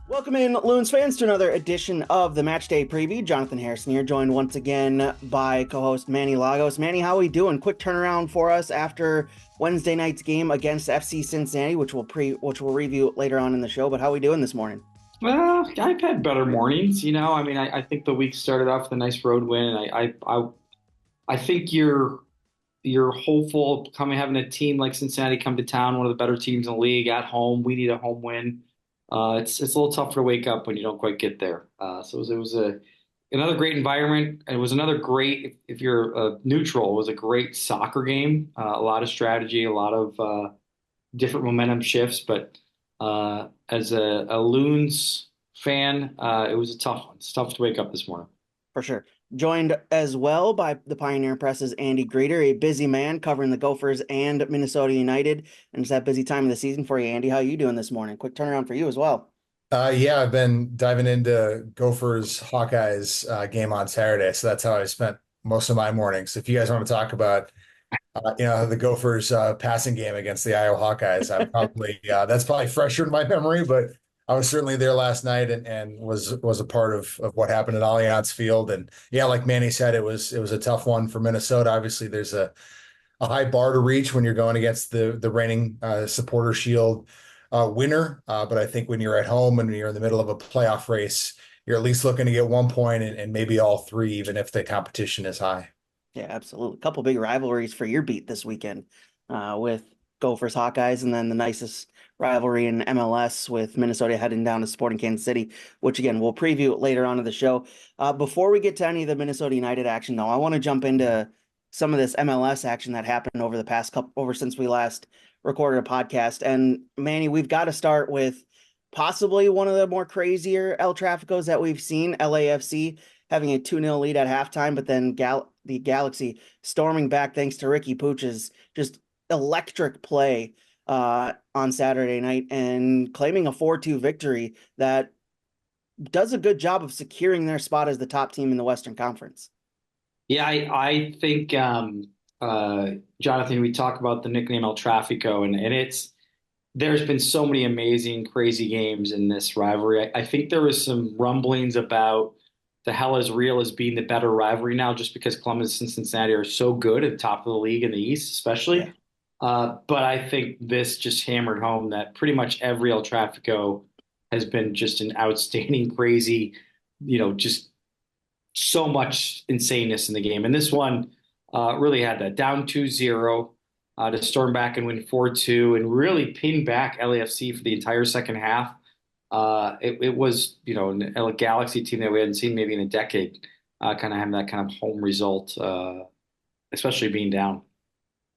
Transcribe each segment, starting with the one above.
Welcome in, Loons fans, to another edition of the Matchday Preview. Jonathan Harrison here, joined once again by co-host Manny Lagos. Manny, how are we doing? Quick turnaround for us after Wednesday night's game against FC Cincinnati, which we'll review later on in the show. But how are we doing this morning? Well, I've had better mornings, I mean, I think the week started off with a nice road win, and I think you're hopeful having a team like Cincinnati come to town, one of the better teams in the league at home. We need a home win. It's a little tougher to wake up when you don't quite get there. So it was another great environment. It was another great, if you're neutral, it was a great soccer game. A lot of strategy, a lot of different momentum shifts, but as a Loons fan, it was a tough one. It's tough to wake up this morning. For sure. Joined as well by the Pioneer Press's Andy Greder, a busy man covering the Gophers and Minnesota United. And it's that busy time of the season for you, Andy. How are you doing this morning? Quick turnaround for you as well. Yeah, I've been diving into Gophers Hawkeyes game on Saturday, so that's how I spent most of my mornings. If you guys want to talk about the Gophers passing game against the Iowa Hawkeyes, that's probably fresher in my memory, but I was certainly there last night and was a part of what happened at Allianz Field. And yeah, like Manny said, it was a tough one for Minnesota. Obviously, there's a high bar to reach when you're going against the reigning Supporter Shield winner. But I think when you're at home and you're in the middle of a playoff race, you're at least looking to get 1 point and maybe all three, even if the competition is high. Yeah, absolutely. A couple big rivalries for your beat this weekend with Gophers Hawkeyes, and then the nicest rivalry in MLS with Minnesota heading down to Sporting Kansas City, which again we'll preview later on in the show. Before we get to any of the Minnesota United action, though, I want to jump into some of this MLS action that happened over the past since we last recorded a podcast. And Manny, we've got to start with possibly one of the more crazier El Tráficos that we've seen. LAFC having a 2-0 lead at halftime, but then the Galaxy storming back thanks to Ricky Puig's just electric play on Saturday night and claiming a 4-2 victory that does a good job of securing their spot as the top team in the Western Conference. Yeah, I think Jonathan, we talk about the nickname El Tráfico, and there's been so many amazing, crazy games in this rivalry. I think there was some rumblings about the hell is real as being the better rivalry now, just because Columbus and Cincinnati are so good at the top of the league in the East, especially. Yeah. But I think this just hammered home that pretty much every El Tráfico has been just an outstanding, crazy, just so much insaneness in the game. And this one really had that down 2-0 to storm back and win 4-2 and really pin back LAFC for the entire second half. It was, a Galaxy team that we hadn't seen maybe in a decade, kind of having that kind of home result, especially being down.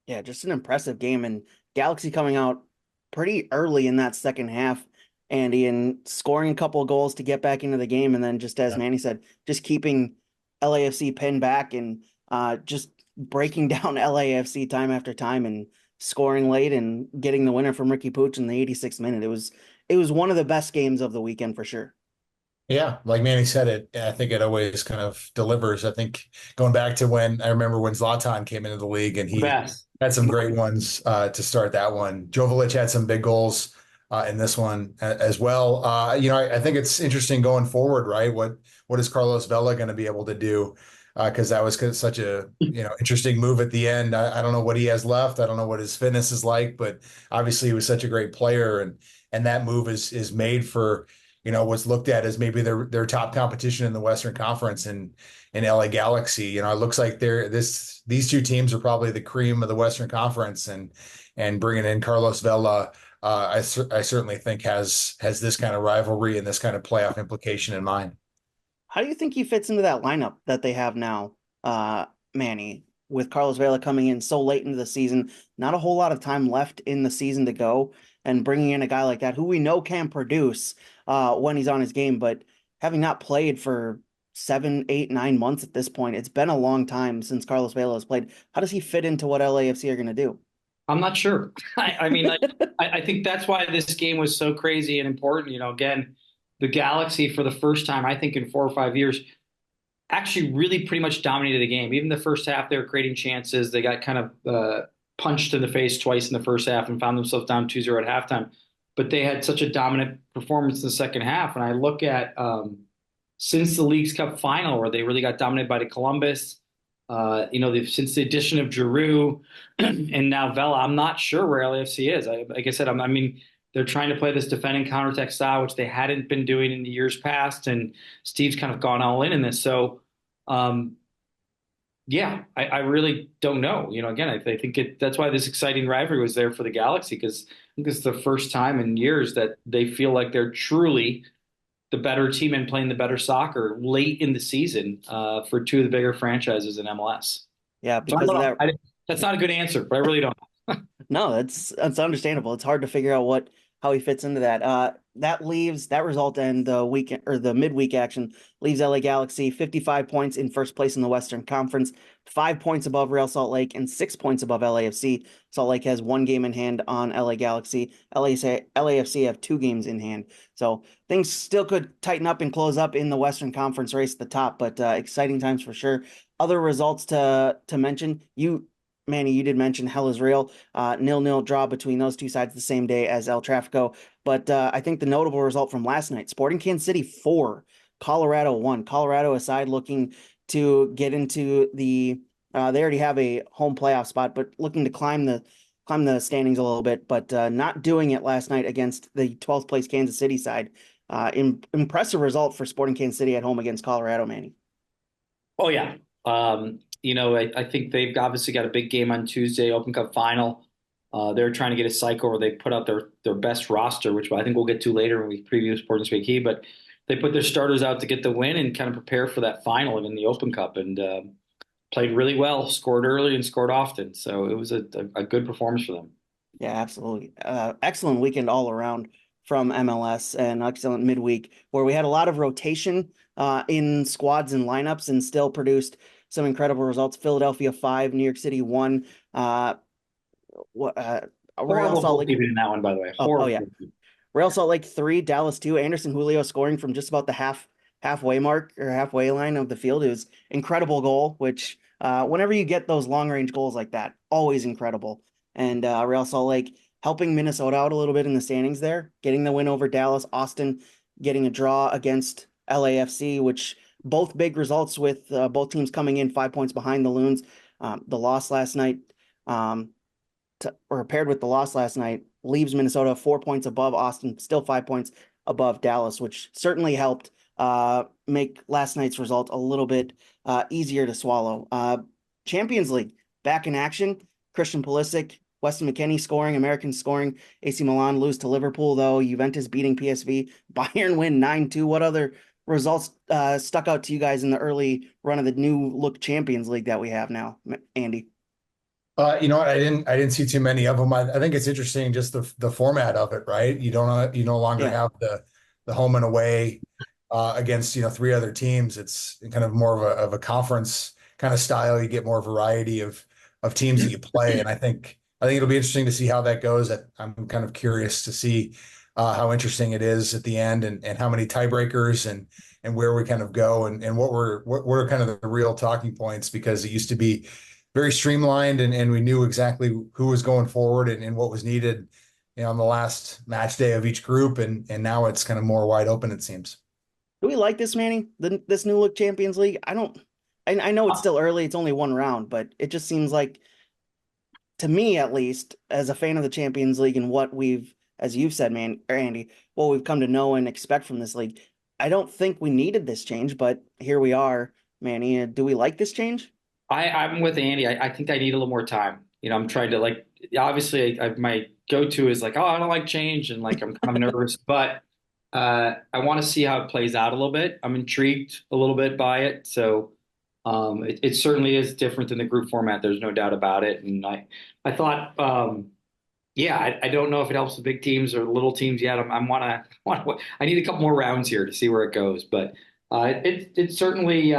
Yeah, just an impressive game, and Galaxy coming out pretty early in that second half, Andy, and scoring a couple of goals to get back into the game. And then just as Manny said, just keeping LAFC pinned back and just breaking down LAFC time after time and scoring late and getting the winner from Ricky Puig in the 86th minute. It was one of the best games of the weekend for sure. Yeah, like Manny said, I think it always kind of delivers. I think going back to when I remember when Zlatan came into the league and he had some great ones to start that one. Jovic had some big goals in this one as well. I think it's interesting going forward, right? What is Carlos Vela going to be able to do? Because that was such a interesting move at the end. I don't know what he has left. I don't know what his fitness is like, but obviously he was such a great player, and that move is made for what's looked at as maybe their top competition in the Western Conference in LA Galaxy. It looks like these two teams are probably the cream of the Western Conference, and bringing in Carlos Vela, I certainly think has this kind of rivalry and this kind of playoff implication in mind. How do you think he fits into that lineup that they have now, Manny, with Carlos Vela coming in so late into the season, not a whole lot of time left in the season to go, and bringing in a guy like that who we know can produce when he's on his game, but having not played for 7, 8, 9 months at this point, it's been a long time since Carlos Vela has played. How does he fit into what LAFC are going to do? I'm not sure. I mean, I think that's why this game was so crazy and important. Again, the Galaxy for the first time, I think in 4 or 5 years, actually really pretty much dominated the game. Even the first half, they were creating chances. They got kind of punched in the face twice in the first half and found themselves down 2-0 at halftime. But they had such a dominant performance in the second half. And I look at since the Leagues Cup final, where they really got dominated by the Columbus, since the addition of Giroux and now Vela, I'm not sure where LAFC is. Like I said, I mean, they're trying to play this defending counterattack style, which they hadn't been doing in the years past. And Steve's kind of gone all in this. So, yeah, I really don't know. Again, I think that's why this exciting rivalry was there for the Galaxy, because I think it's the first time in years that they feel like they're truly the better team and playing the better soccer late in the season for two of the bigger franchises in MLS. Yeah, because of that. That's not a good answer, but I really don't. No, that's understandable. It's hard to figure out how he fits into that. That result and the weekend or the midweek action leaves LA Galaxy 55 points in first place in the Western Conference, 5 points above Real Salt Lake and 6 points above LAFC. Salt Lake has 1 game in hand on LA Galaxy. LAFC have 2 games in hand. So things still could tighten up and close up in the Western Conference race at the top, but exciting times for sure. Other results to mention, Manny, you did mention Hell is Real, 0-0 draw between those two sides the same day as El Tráfico. But I think the notable result from last night, Sporting Kansas City 4, Colorado 1. Colorado a side looking to get into they already have a home playoff spot, but looking to climb the standings a little bit, but not doing it last night against the 12th place Kansas City side. Impressive result for Sporting Kansas City at home against Colorado, Manny. Oh, yeah. I think they've obviously got a big game on Tuesday, Open Cup final. They're trying to get a cycle where they put out their best roster, which I think we'll get to later when we preview Sporting Speak. But they put their starters out to get the win and kind of prepare for that final in the Open Cup, and played really well, scored early and scored often. So it was a good performance for them. Yeah, absolutely. Excellent weekend all around from MLS, and excellent midweek where we had a lot of rotation in squads and lineups and still produced some incredible results. Philadelphia 5, New York City 1. Real Salt Lake in that one, by the way. Yeah. Real Salt Lake 3, Dallas 2. Anderson Julio scoring from just about the halfway mark or halfway line of the field. It was incredible goal, which whenever you get those long range goals like that, always incredible. And Real Salt Lake helping Minnesota out a little bit in the standings there, getting the win over Dallas. Austin getting a draw against LAFC, which both big results with both teams coming in 5 points behind the Loons. The loss last night, or paired with the loss last night, leaves Minnesota 4 points above Austin, still 5 points above Dallas, which certainly helped make last night's result a little bit easier to swallow. Champions League back in action. Christian Pulisic, Weston McKennie scoring, American scoring. AC Milan lose to Liverpool, though. Juventus beating PSV. Bayern win 9-2. What other results stuck out to you guys in the early run of the new look Champions League that we have now, Andy? You know what? I didn't see too many of them. I think it's interesting just the format of it, right? You no longer have the home and away against 3 other teams. It's kind of more of a conference kind of style. You get more variety of teams that you play, and I think it'll be interesting to see how that goes. I'm kind of curious to see how interesting it is at the end, and how many tiebreakers and where we kind of go, and what are kind of the real talking points, because it used to be very streamlined, and we knew exactly who was going forward and what was needed on the last match day of each group, and now it's kind of more wide open, it seems. Do we like this, Manny? This new look Champions League? I know it's still early, it's only one round, but it just seems like, to me at least, as a fan of the Champions League and what we've, as you've said, Andy, what we've come to know and expect from this league, I don't think we needed this change, but here we are, Manny. Do we like this change? I'm with Andy. I think I need a little more time. I'm trying to obviously my go-to is I don't like change, and I'm kind of nervous, but I want to see how it plays out a little bit. I'm intrigued a little bit by it. So it certainly is different than the group format. There's no doubt about it. And I thought, I don't know if it helps the big teams or the little teams yet. I need a couple more rounds here to see where it goes, but it certainly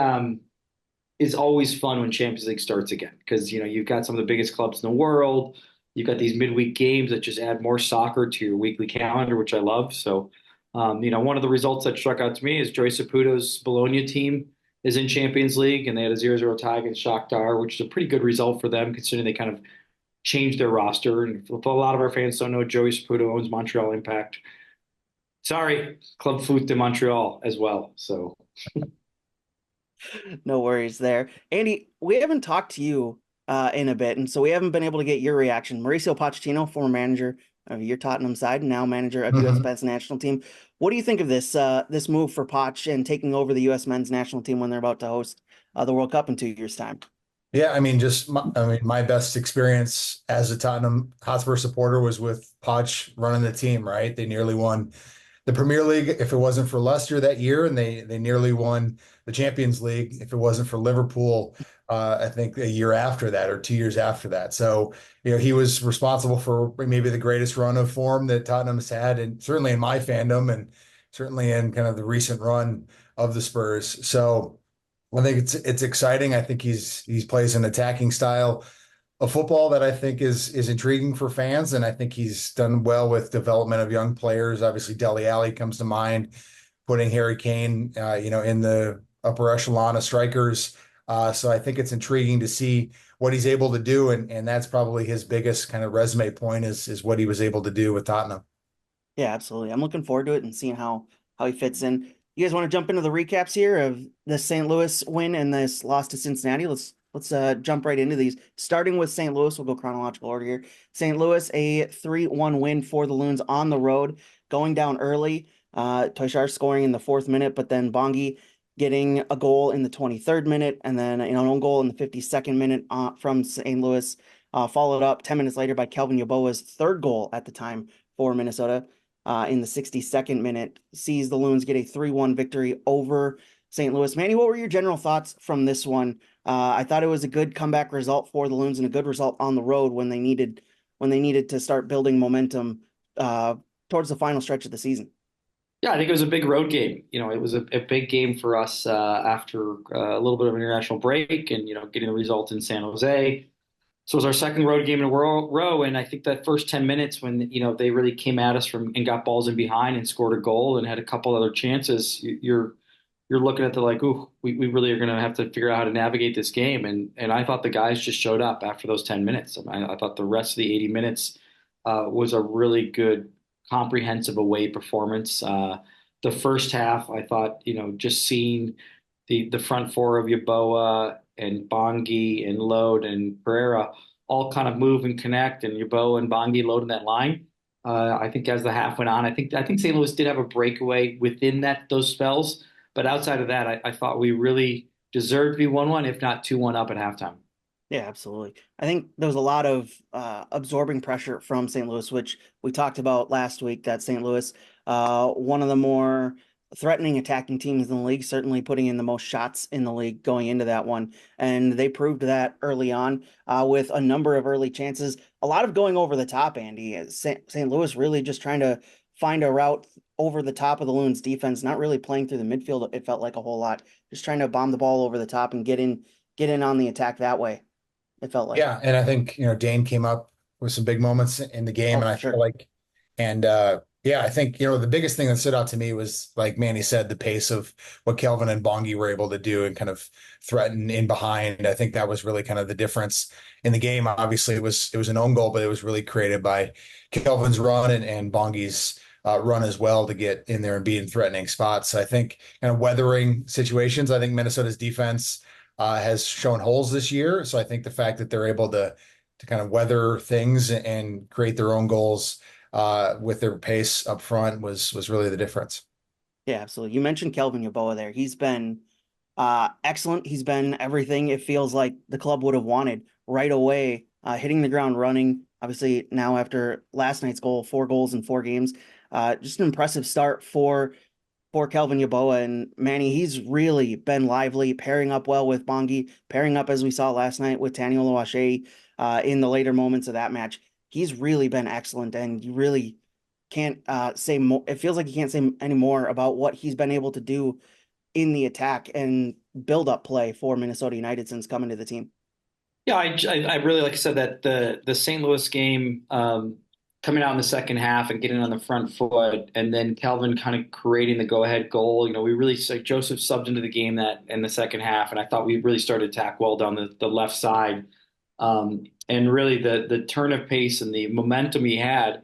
is always fun when Champions League starts again, because you've got some of the biggest clubs in the world. You've got these midweek games that just add more soccer to your weekly calendar, which I love. So, one of the results that struck out to me is Joy Saputo's Bologna team is in Champions League, and they had a 0-0 tie against Shakhtar, which is a pretty good result for them considering they kind of changed their roster. And if a lot of our fans don't know, Joey Saputo owns Montreal Impact. Sorry, Club Foot de Montreal as well. So No worries there. Andy, we haven't talked to you in a bit, and so we haven't been able to get your reaction. Mauricio Pochettino, former manager of your Tottenham side, and now manager of U.S. men's national team. What do you think of this move for Poch and taking over the U.S. men's national team when they're about to host the World Cup in 2 years' time? Yeah, I mean, my best experience as a Tottenham Hotspur supporter was with Poch running the team, right? They nearly won the Premier League if it wasn't for Leicester that year, and they nearly won the Champions League if it wasn't for Liverpool, I think a year after that or 2 years after that. So, he was responsible for maybe the greatest run of form that Tottenham has had, and certainly in my fandom, and certainly in kind of the recent run of the Spurs. So I think it's exciting. I think he's plays an attacking style of football that I think is intriguing for fans, and I think he's done well with development of young players. Obviously, Dele Alli comes to mind, putting Harry Kane, in the upper echelon of strikers. So I think it's intriguing to see what he's able to do, and that's probably his biggest kind of resume point is what he was able to do with Tottenham. Yeah, absolutely. I'm looking forward to it and seeing how he fits in. You guys want to jump into the recaps here of the St. Louis win and this loss to Cincinnati? Let's jump right into these. Starting with St. Louis, we'll go chronological order here. St. Louis, a 3-1 win for the Loons on the road, going down early. Toishar scoring in the 4th minute, but then Bongi getting a goal in the 23rd minute, and then an own goal in the 52nd minute from St. Louis, followed up 10 minutes later by Kelvin Yeboah's 3rd goal at the time for Minnesota. In the 62nd minute, sees the Loons get a 3-1 victory over St. Louis. Manny, what were your general thoughts from this one? I thought it was a good comeback result for the Loons and a good result on the road when they needed to start building momentum towards the final stretch of the season. yeah, I think it was a big road game. It was a big game for us after a little bit of an international break and getting the result in San Jose. So it was our second road game in a row, and I think that first 10 minutes when they really came at us from and got balls in behind and scored a goal and had a couple other chances, you're looking at the like, ooh, we really are going to have to figure out how to navigate this game. And I thought the guys just showed up after those 10 minutes. I thought the rest of the 80 minutes was a really good, comprehensive away performance. The first half, I thought, just seeing the front four of Yeboah and Bongi and Load and Pereira all kind of move and connect, and Yeboah and Bongi loading that line. I think as the half went on, I think St. Louis did have a breakaway within those spells, but outside of that, I thought we really deserved to be 1-1, if not 2-1 up at halftime. Yeah, absolutely. I think there was a lot of absorbing pressure from St. Louis, which we talked about last week, that St. Louis, one of the more threatening attacking teams in the league, certainly putting in the most shots in the league going into that one. And they proved that early on with a number of early chances, a lot of going over the top, Andy. St. Louis really just trying to find a route over the top of the Loons defense, not really playing through the midfield. It felt like a whole lot, just trying to bomb the ball over the top and get in on the attack that way. It felt like. Yeah, and I think, Dane came up with some big moments in the game, Oh, and I sure. feel like, and yeah, I think, the biggest thing that stood out to me was, like Manny said, the pace of what Kelvin and Bongi were able to do and kind of threaten in behind. I think that was really kind of the difference in the game. Obviously, it was an own goal, but it was really created by Kelvin's run and Bongi's run as well to get in there and be in threatening spots. So I think kind of weathering situations. I think Minnesota's defense has shown holes this year. So I think the fact that they're able to kind of weather things and create their own goals with their pace up front was really the difference. Yeah, absolutely. You mentioned Kelvin Yeboah there. He's been excellent. He's been everything it feels like the club would have wanted right away, hitting the ground running. Obviously, now after last night's goal, 4 goals in 4 games, just an impressive start for Kelvin Yeboah. And Manny, he's really been lively, pairing up well with Bongi, pairing up, as we saw last night, with Taniela Oluwaseyi in the later moments of that match. He's really been excellent, and you really can't say more. It feels like you can't say any more about what he's been able to do in the attack and build up play for Minnesota United since coming to the team. Yeah, I really, like I said, that the St. Louis game, coming out in the second half and getting on the front foot, and then Kelvin kind of creating the go-ahead goal. We really Joseph subbed into the game that in the second half, and I thought we really started to attack well down the left side. And really the turn of pace and the momentum he had,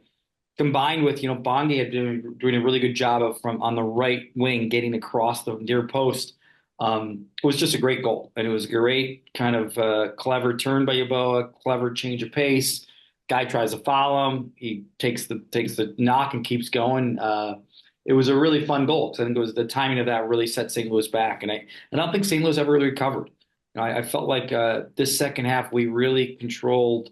combined with Bongi had been doing a really good job of from on the right wing getting across the near post. It was just a great goal, and it was a great kind of clever turn by Yeboah, clever change of pace. Guy tries to follow him. He takes the knock and keeps going. It was a really fun goal because I think it was the timing of that really set St. Louis back, and I don't think St. Louis ever really recovered. I felt like this second half we really controlled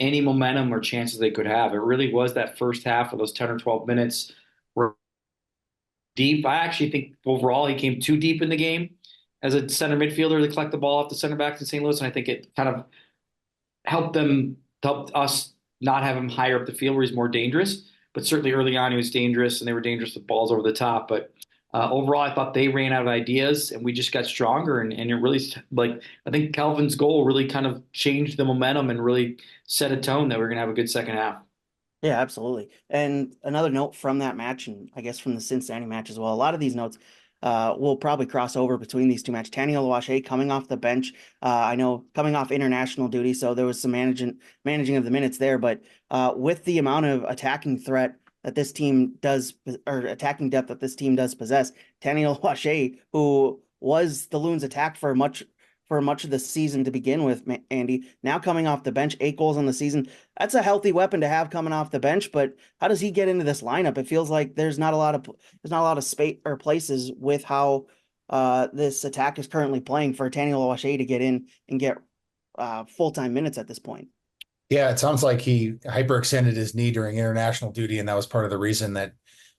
any momentum or chances they could have. It really was that first half of those 10 or 12 minutes were deep. I actually think overall he came too deep in the game as a center midfielder to collect the ball off the center backs in St. Louis, and I think it kind of helped us not have him higher up the field where he's more dangerous. But certainly early on he was dangerous, and they were dangerous with balls over the top. But overall, I thought they ran out of ideas, and we just got stronger. And it really, I think Kelvin's goal really kind of changed the momentum and really set a tone that we're going to have a good second half. Yeah, absolutely. And another note from that match, and I guess from the Cincinnati match as well, a lot of these notes will probably cross over between these two matches. Tani Oluwaseyi coming off the bench, I know coming off international duty, so there was some managing of the minutes there. But with the amount of attacking threat that this team does, or attacking depth that this team does possess, Tani Oluwaseyi, who was the Loons' attack for much of the season to begin with, Andy, now coming off the bench, 8 goals on the season. That's a healthy weapon to have coming off the bench, but how does he get into this lineup? It feels like there's not a lot of space or places with how this attack is currently playing for Tani Oluwaseyi to get in and get full-time minutes at this point. Yeah, it sounds like he hyperextended his knee during international duty, and that was part of the reason that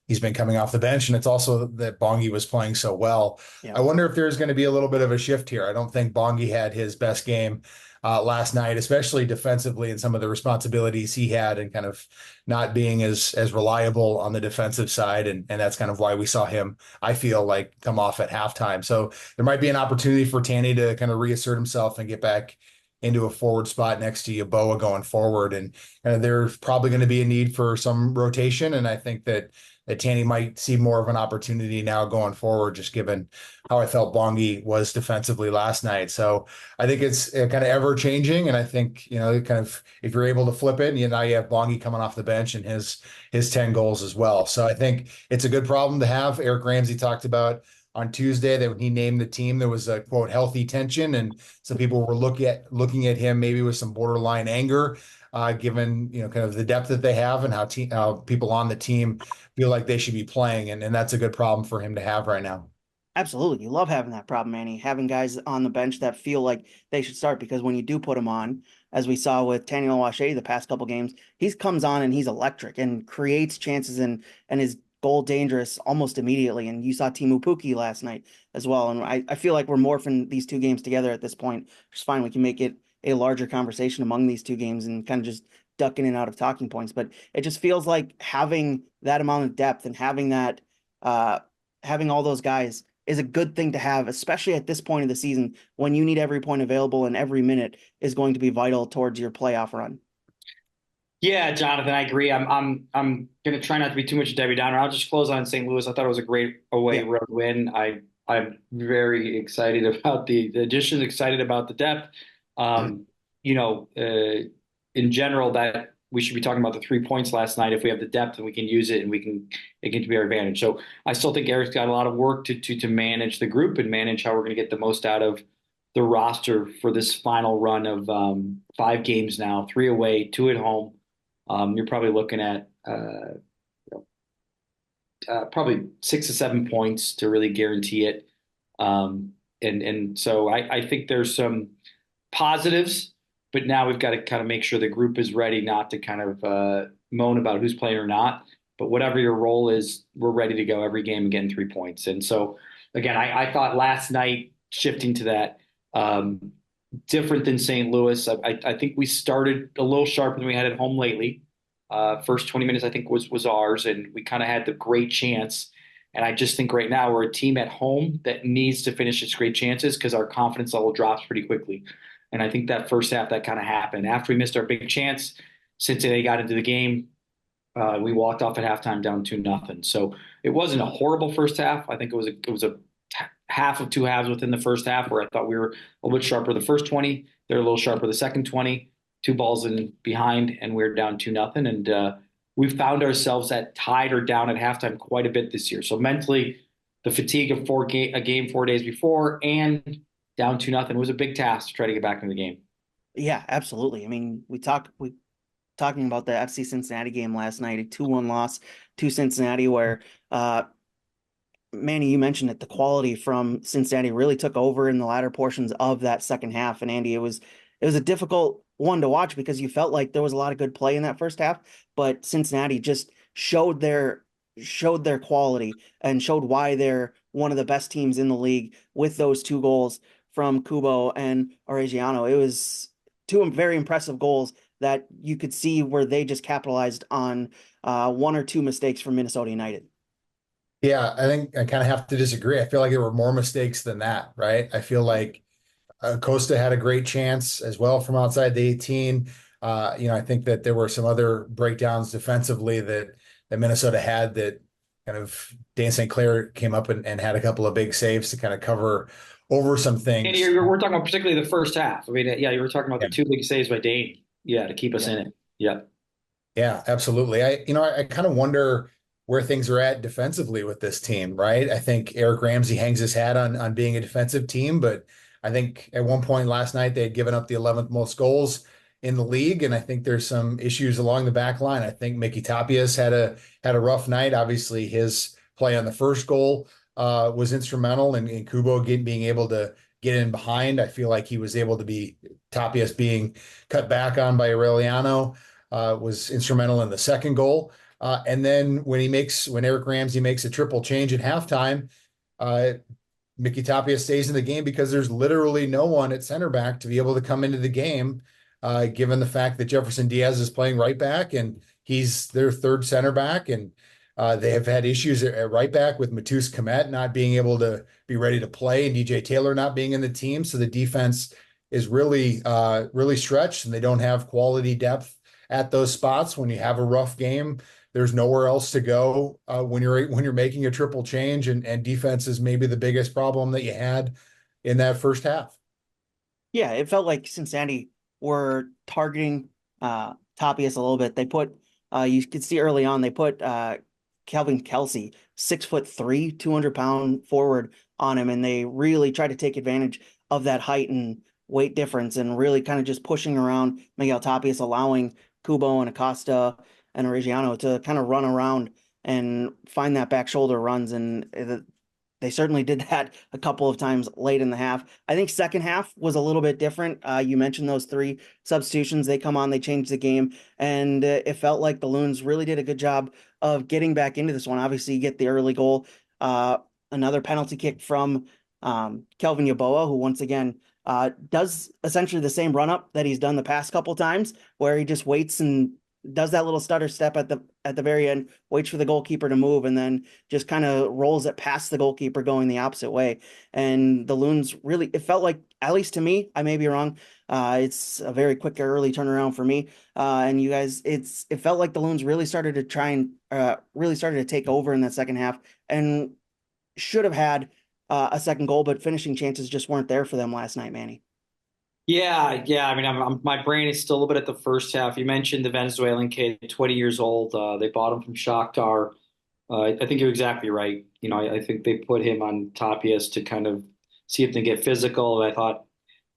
he's been coming off the bench. And it's also that Bongi was playing so well. Yeah. I wonder if there's going to be a little bit of a shift here. I don't think Bongi had his best game last night, especially defensively, and some of the responsibilities he had and kind of not being as reliable on the defensive side. And that's kind of why we saw him, I feel like, come off at halftime. So there might be an opportunity for Tanny to kind of reassert himself and get back into a forward spot next to Yeboah going forward. And there's probably going to be a need for some rotation. And I think that Tanny might see more of an opportunity now going forward, just given how I felt Bongi was defensively last night. So I think it's kind of ever changing. And I think, kind of, if you're able to flip it, now you have Bongi coming off the bench and his 10 goals as well. So I think it's a good problem to have. Eric Ramsey talked about on Tuesday that when he named the team, there was a quote healthy tension, and some people were looking at him maybe with some borderline anger, given kind of the depth that they have and how people on the team feel like they should be playing, and that's a good problem for him to have right now. Absolutely. You love having that problem, Manny, having guys on the bench that feel like they should start, because when you do put them on, as we saw with Tani Oluwaseyi the past couple games, he comes on and he's electric and creates chances and is goal dangerous almost immediately. And you saw Teemu Pukki last night as well. And I feel like we're morphing these two games together at this point. It's fine. We can make it a larger conversation among these two games and kind of just duck in and out of talking points. But it just feels like having that amount of depth and having that, having all those guys is a good thing to have, especially at this point of the season when you need every point available and every minute is going to be vital towards your playoff run. Yeah, Jonathan, I agree. I'm going to try not to be too much a Debbie Downer. I'll just close on St. Louis. I thought it was a great away road win. I'm very excited about the additions, excited about the depth. In general, that we should be talking about the 3 points last night. If we have the depth and we can use it and it can be our advantage. So I still think Eric's got a lot of work to manage the group and manage how we're going to get the most out of the roster for this final run of 5 games now, 3 away, 2 at home. You're probably looking at probably 6 to 7 points to really guarantee it. And so I think there's some positives, but now we've got to kind of make sure the group is ready not to kind of moan about who's playing or not. But whatever your role is, we're ready to go every game and getting 3 points. And so, again, I thought last night, shifting to that, different than St. Louis. I think we started a little sharper than we had at home lately. First 20 minutes, I think, was ours, and we kind of had the great chance. And I just think right now we're a team at home that needs to finish its great chances because our confidence level drops pretty quickly. And I think that first half that kind of happened. After we missed our big chance, Cincinnati got into the game, We walked off at halftime down 2-0. So it wasn't a horrible first half. I think it was a half of two halves within the first half where I thought we were a little bit sharper the first 20. They're a little sharper the second 20. Two balls in behind, and we're down 2-0. And we found ourselves at tied or down at halftime quite a bit this year. So mentally, the fatigue of a game 4 days before and down 2-0 was a big task to try to get back into the game. Yeah, absolutely. I mean, we talking about the FC Cincinnati game last night, a 2-1 loss to Cincinnati, where Manny, you mentioned it, the quality from Cincinnati really took over in the latter portions of that second half. And Andy, it was a difficult one to watch because you felt like there was a lot of good play in that first half, but Cincinnati just showed their quality and showed why they're one of the best teams in the league with those two goals from Kubo and Oresiano. It was two very impressive goals that you could see where they just capitalized on one or two mistakes from Minnesota United. Yeah, I think I kind of have to disagree. I feel like there were more mistakes than that, right? I feel like Costa had a great chance as well from outside the 18. I think that there were some other breakdowns defensively that Minnesota had that kind of Dan St. Clair came up and had a couple of big saves to kind of cover over some things. And we're talking about particularly the first half. I mean, yeah, you were talking about the two big saves by Dane. Yeah, to keep us in it. Yeah. Yeah, absolutely. I kind of wonder where things are at defensively with this team, right? I think Eric Ramsey hangs his hat on being a defensive team, but I think at one point last night they had given up the 11th most goals in the league, and I think there's some issues along the back line. I think Mickey Tapias had a rough night. Obviously, his play on the first goal was instrumental in Kubo being able to get in behind. I feel like he was able to be Tapias being cut back on by Aureliano was instrumental in the second goal. And then when Eric Ramsey makes a triple change at halftime, Mickey Tapia stays in the game because there's literally no one at center back to be able to come into the game, given the fact that Jefferson Diaz is playing right back and he's their third center back. And they have had issues at right back with Matus Komet not being able to be ready to play and DJ Taylor not being in the team. So the defense is really stretched and they don't have quality depth at those spots. When you have a rough game, there's nowhere else to go when you're making a triple change, and defense is maybe the biggest problem that you had in that first half. Yeah, it felt like Cincinnati were targeting Tapias a little bit. They put you could see early on they put Calvin Kelsey, 6'3", 200-pound forward on him, and they really tried to take advantage of that height and weight difference and really kind of just pushing around Miguel Tapias, allowing Kubo and Acosta and Oresiano to kind of run around and find that back shoulder runs. And they certainly did that a couple of times late in the half. I think second half was a little bit different. You mentioned those three substitutions. They come on, they change the game. And it felt like the Loons really did a good job of getting back into this one. Obviously, you get the early goal, another penalty kick from Kelvin Yeboah, who once again does essentially the same run up that he's done the past couple times, where he just waits and does that little stutter step at the very end, waits for the goalkeeper to move, and then just kind of rolls it past the goalkeeper going the opposite way. And the Loons really, it felt like, at least to me, I may be wrong, it's a very quick early turnaround for me. And you guys, it felt like the Loons really started to take over in that second half and should have had a second goal, but finishing chances just weren't there for them last night, Manny. Yeah. I mean, my brain is still a bit at the first half. You mentioned the Venezuelan kid, 20 years old. They bought him from Shakhtar. I think you're exactly right. I think they put him on Tapias to kind of see if they get physical. And I thought,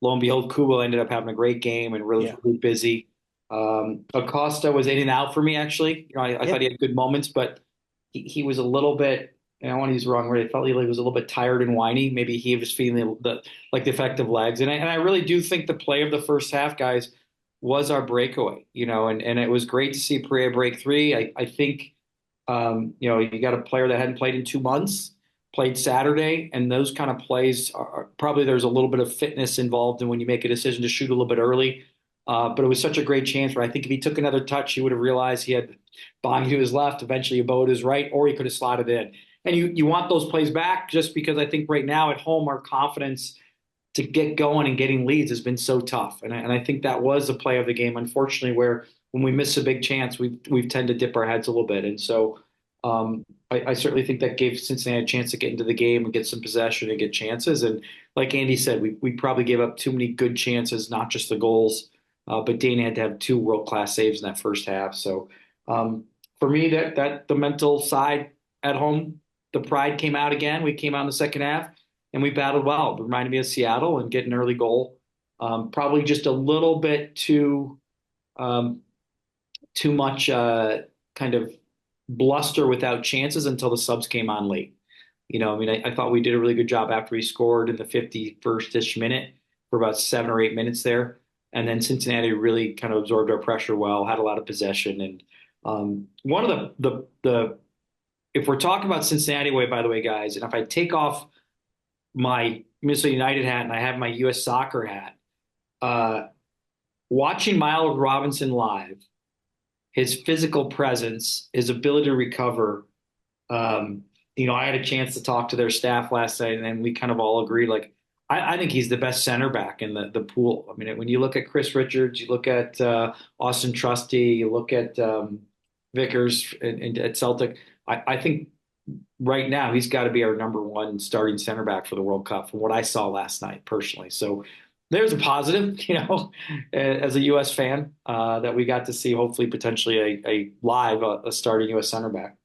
lo and behold, Kubo ended up having a great game and really busy. Acosta was in and out for me, actually. I thought he had good moments, but he was a little bit. And I don't want to use the wrong word. I felt he was a little bit tired and whiny. Maybe he was feeling the effective legs. And I really do think the play of the first half, guys, was our breakaway. And it was great to see Pereira break three. I think, you got a player that hadn't played in 2 months, played Saturday, and those kind of plays are probably there's a little bit of fitness involved in when you make a decision to shoot a little bit early. But it was such a great chance where I think if he took another touch, he would have realized he had Bong to his left, eventually Yeboah to his right, or he could have slotted in. And you want those plays back just because I think right now at home our confidence to get going and getting leads has been so tough. And I think that was the play of the game, unfortunately, where when we miss a big chance, we've tend to dip our heads a little bit. And so I certainly think that gave Cincinnati a chance to get into the game and get some possession and get chances. And like Andy said, we probably gave up too many good chances, not just the goals, but Dane had to have two world-class saves in that first half. So for me, that the mental side at home, the pride came out again. We came out in the second half and we battled well. It reminded me of Seattle and getting an early goal. Probably just a little bit too much kind of bluster without chances until the subs came on late. I mean, I thought we did a really good job after we scored in the 51st-ish minute for about 7 or 8 minutes there. And then Cincinnati really kind of absorbed our pressure well, had a lot of possession. And one of the if we're talking about Cincinnati way, by the way, guys, and if I take off my Minnesota United hat and I have my U.S. soccer hat, watching Miles Robinson live, his physical presence, his ability to recover. I had a chance to talk to their staff last night, and we kind of all agreed, like, I think he's the best center back in the pool. I mean, when you look at Chris Richards, you look at Austin Trusty, you look at Vickers and at Celtic, I think right now he's got to be our number one starting center back for the World Cup from what I saw last night personally. So there's a positive, as a U.S. fan, that we got to see hopefully potentially a live starting U.S. center back.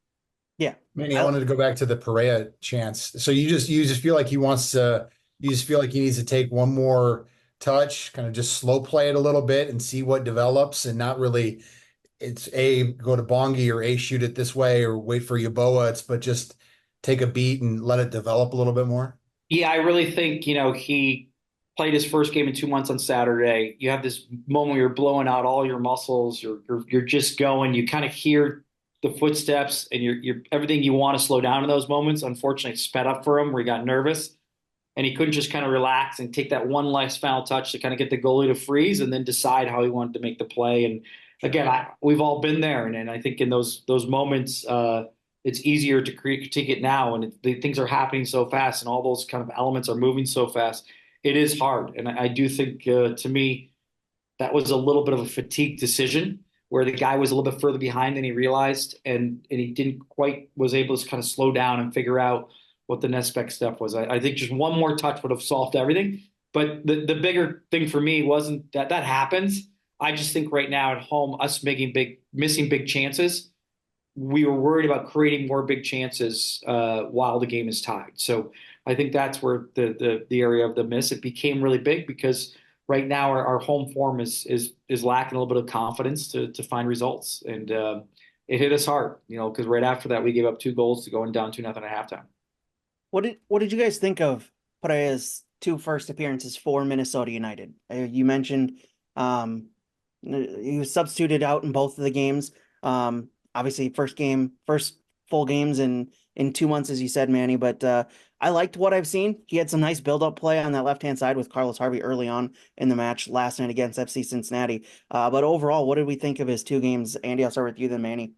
Yeah. Manny, I wanted to go back to the Perea chance. So you just feel like you just feel like he needs to take one more touch, kind of just slow play it a little bit and see what develops, and not really it's go to Bongi or shoot it this way or wait for Yeboah. But just take a beat and let it develop a little bit more. Yeah, I really think, he played his first game in 2 months on Saturday. You have this moment where you're blowing out all your muscles. You're just going. You kind of hear the footsteps, and you're everything you want to slow down in those moments. Unfortunately, it sped up for him where he got nervous, and he couldn't just kind of relax and take that one last final touch to kind of get the goalie to freeze and then decide how he wanted to make the play. And again, we've all been there, and I think in those moments, it's easier to critique it now, and things are happening so fast, and all those kind of elements are moving so fast. It is hard, and I do think to me that was a little bit of a fatigue decision where the guy was a little bit further behind than he realized, and he didn't quite was able to kind of slow down and figure out what the next step was. I think just one more touch would have solved everything. But the bigger thing for me wasn't that happens. I just think right now at home, us missing big chances, we were worried about creating more big chances while the game is tied. So I think that's where the area of the miss, it became really big because right now our home form is lacking a little bit of confidence to find results. And it hit us hard, because right after that we gave up 2 goals to going down 2-0 at halftime. What did you guys think of Perea's 2 first appearances for Minnesota United? You mentioned he was substituted out in both of the games. Obviously first full games in 2 months, as you said, Manny, but I liked what I've seen. He had some nice build-up play on that left-hand side with Carlos Harvey early on in the match last night against FC Cincinnati. But overall, what did we think of his 2 games? Andy, I'll start with you then, Manny.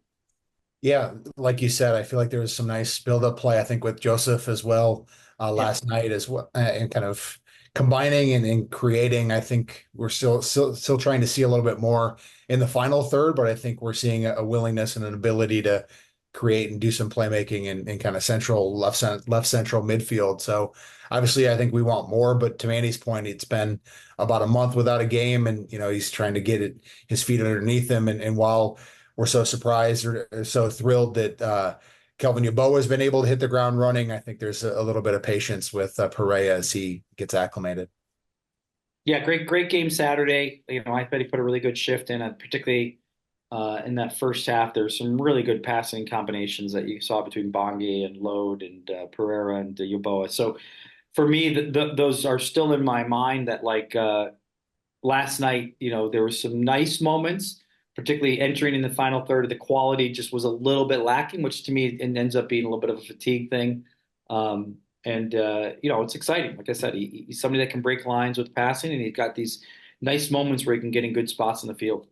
Yeah, like you said, I feel like there was some nice build-up play, I think, with Joseph as well last night as well, and kind of combining and creating. I think we're still trying to see a little bit more in the final third, but I think we're seeing a willingness and an ability to create and do some playmaking in kind of central left central midfield. So obviously, I think we want more. But to Manny's point, it's been about a month without a game, and he's trying to get his feet underneath him. And while we're so surprised or so thrilled that Kelvin Yeboah has been able to hit the ground running, I think there's a little bit of patience with Perea as he gets acclimated. Yeah, great game Saturday. I thought he put a really good shift in, particularly in that first half. There were some really good passing combinations that you saw between Bongi and Lode and Pereira and Yeboah. So for me, those are still in my mind that last night, there were some nice moments, particularly entering in the final third. The quality just was a little bit lacking, which to me it ends up being a little bit of a fatigue thing. It's exciting. Like I said, he's somebody that can break lines with passing, and he's got these nice moments where he can get in good spots in the field.